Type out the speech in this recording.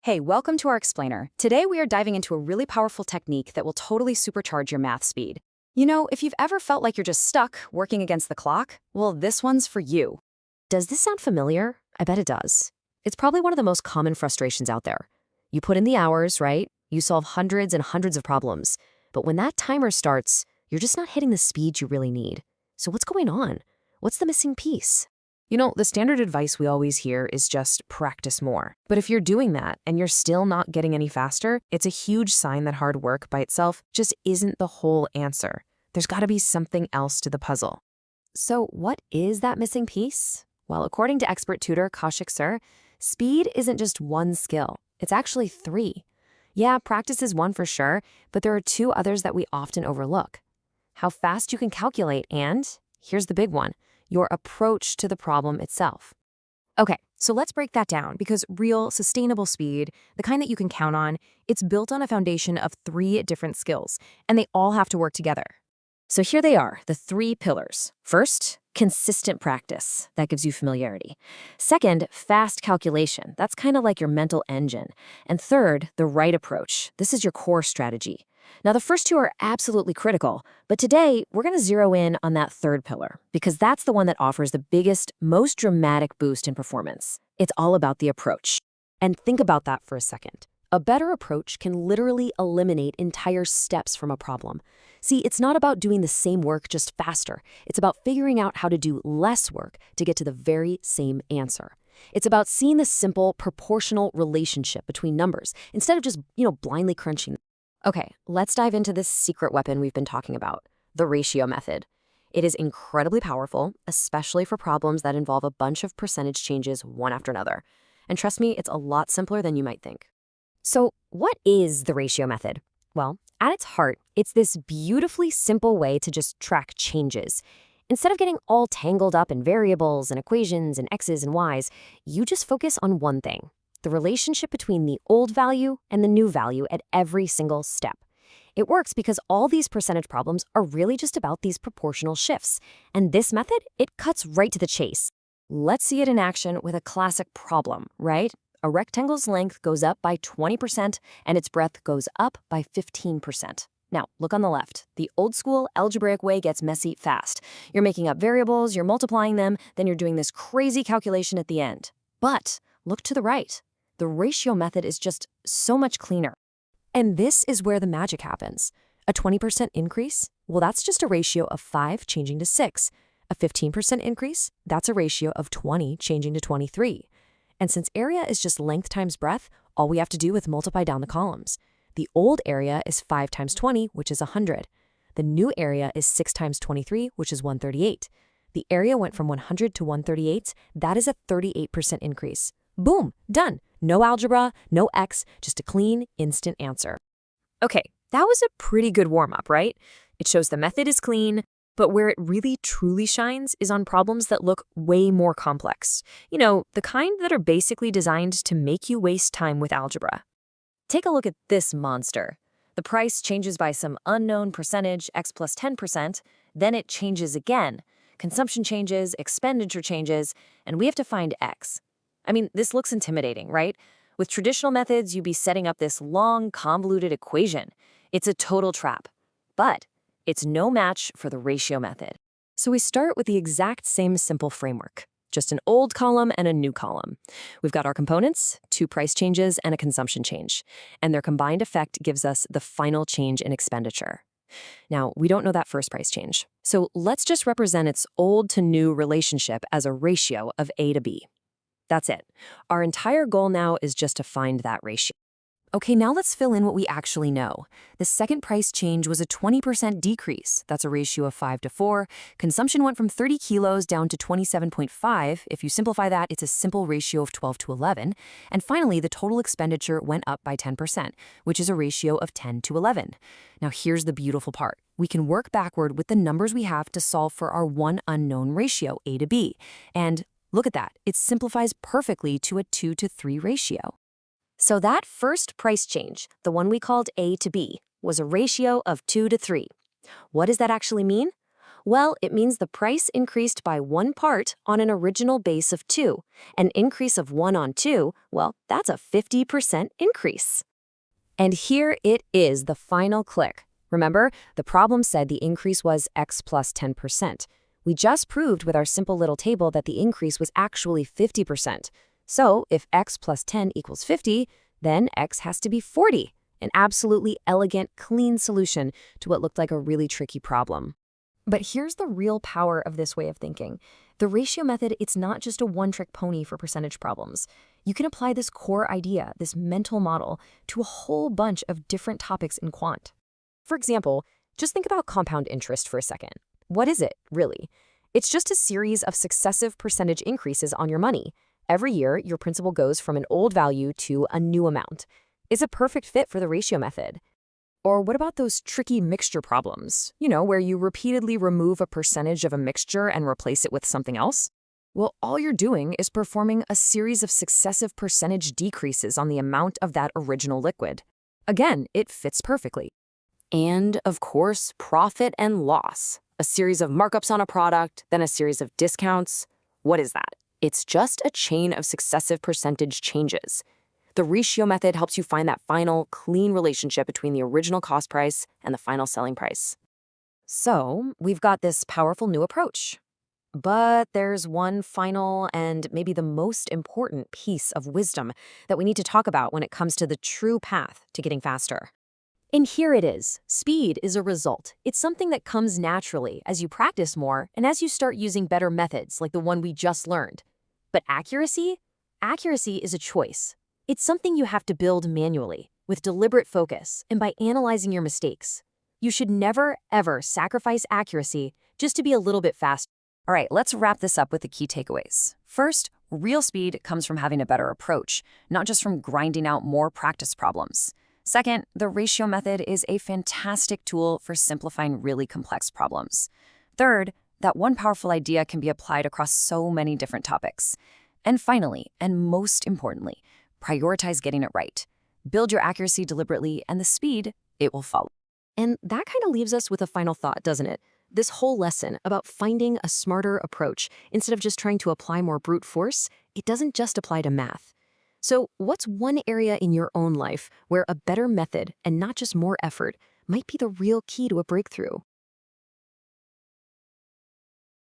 Hey, welcome to our explainer. Today we are diving into a really powerful technique that will totally supercharge your math speed. If you've ever felt like you're just stuck working against the clock, well, this one's for you. Does this sound familiar? I bet it does. It's probably one of the most common frustrations out there. You put in the hours, right? You solve hundreds and hundreds of problems. But when that timer starts, you're just not hitting the speed you really need. So what's going on? What's the missing piece? The standard advice we always hear is just practice more. But if you're doing that and you're still not getting any faster, it's a huge sign that hard work by itself just isn't the whole answer. There's got to be something else to the puzzle. So what is that missing piece? Well, according to expert tutor Kaushik Sir, speed isn't just one skill. It's actually three. Yeah, practice is one for sure, but there are two others that we often overlook. How fast you can calculate and, here's the big one, your approach to the problem itself. Okay, so let's break that down because real, sustainable speed, the kind that you can count on, it's built on a foundation of three different skills, and they all have to work together. So here they are, the three pillars. First, consistent practice. That gives you familiarity. Second, fast calculation. That's kind of like your mental engine. And third, the right approach. This is your core strategy. Now, the first two are absolutely critical, but today we're going to zero in on that third pillar because that's the one that offers the biggest, most dramatic boost in performance. It's all about the approach. And think about that for a second. A better approach can literally eliminate entire steps from a problem. See, it's not about doing the same work just faster. It's about figuring out how to do less work to get to the very same answer. It's about seeing the simple, proportional relationship between numbers instead of just, blindly crunching. Okay, let's dive into this secret weapon we've been talking about, the ratio method. It is incredibly powerful, especially for problems that involve a bunch of percentage changes one after another. And trust me, it's a lot simpler than you might think. So what is the ratio method? Well, at its heart, it's this beautifully simple way to just track changes. Instead of getting all tangled up in variables and equations and x's and y's, you just focus on one thing, the relationship between the old value and the new value at every single step. It works because all these percentage problems are really just about these proportional shifts. And this method, it cuts right to the chase. Let's see it in action with a classic problem, right? A rectangle's length goes up by 20% and its breadth goes up by 15%. Now, look on the left. The old-school algebraic way gets messy fast. You're making up variables, you're multiplying them, then you're doing this crazy calculation at the end. But look to the right. The ratio method is just so much cleaner. And this is where the magic happens. A 20% increase? Well, that's just a ratio of 5 changing to 6. A 15% increase? That's a ratio of 20 changing to 23. And since area is just length times breadth, all we have to do is multiply down the columns. The old area is 5 times 20, which is 100. The new area is 6 times 23, which is 138. The area went from 100 to 138. That is a 38% increase. Boom, done. No algebra, no x, just a clean, instant answer. Okay, that was a pretty good warm-up, right? It shows the method is clean, but where it really truly shines is on problems that look way more complex. The kind that are basically designed to make you waste time with algebra. Take a look at this monster. The price changes by some unknown percentage, x plus 10%, then it changes again. Consumption changes, expenditure changes, and we have to find x. I mean, this looks intimidating, right? With traditional methods, you'd be setting up this long, convoluted equation. It's a total trap. But it's no match for the ratio method. So we start with the exact same simple framework, just an old column and a new column. We've got our components, 2 price changes, and a consumption change. And their combined effect gives us the final change in expenditure. Now, we don't know that first price change. So let's just represent its old to new relationship as a ratio of A to B. That's it. Our entire goal now is just to find that ratio. Okay, now let's fill in what we actually know. The second price change was a 20% decrease. That's a ratio of 5 to 4. Consumption went from 30 kilos down to 27.5. If you simplify that, it's a simple ratio of 12 to 11. And finally, the total expenditure went up by 10%, which is a ratio of 10 to 11. Now here's the beautiful part. We can work backward with the numbers we have to solve for our one unknown ratio, A to B. And look at that. It simplifies perfectly to a 2 to 3 ratio. So that first price change, the one we called A to B, was a ratio of 2 to 3. What does that actually mean? Well, it means the price increased by 1 part on an original base of 2. An increase of 1 on 2, well, that's a 50% increase. And here it is, the final click. Remember, the problem said the increase was x plus 10%. We just proved with our simple little table that the increase was actually 50%. So if x plus 10 equals 50, then x has to be 40. An absolutely elegant, clean solution to what looked like a really tricky problem. But here's the real power of this way of thinking. The ratio method, it's not just a one-trick pony for percentage problems. You can apply this core idea, this mental model, to a whole bunch of different topics in quant. For example, just think about compound interest for a second. What is it, really? It's just a series of successive percentage increases on your money. Every year, your principal goes from an old value to a new amount. It's a perfect fit for the ratio method. Or what about those tricky mixture problems? Where you repeatedly remove a percentage of a mixture and replace it with something else? Well, all you're doing is performing a series of successive percentage decreases on the amount of that original liquid. Again, it fits perfectly. And, of course, profit and loss. A series of markups on a product, then a series of discounts. What is that? It's just a chain of successive percentage changes. The ratio method helps you find that final, clean relationship between the original cost price and the final selling price. So, we've got this powerful new approach. But there's one final and maybe the most important piece of wisdom that we need to talk about when it comes to the true path to getting faster. And here it is. Speed is a result. It's something that comes naturally as you practice more and as you start using better methods like the one we just learned. But accuracy? Accuracy is a choice. It's something you have to build manually, with deliberate focus, and by analyzing your mistakes. You should never, ever sacrifice accuracy just to be a little bit faster. All right, let's wrap this up with the key takeaways. First, real speed comes from having a better approach, not just from grinding out more practice problems. Second, the ratio method is a fantastic tool for simplifying really complex problems. Third, that one powerful idea can be applied across so many different topics. And finally, and most importantly, prioritize getting it right. Build your accuracy deliberately, and the speed, it will follow. And that kind of leaves us with a final thought, doesn't it? This whole lesson about finding a smarter approach instead of just trying to apply more brute force, it doesn't just apply to math. So what's one area in your own life where a better method and not just more effort might be the real key to a breakthrough?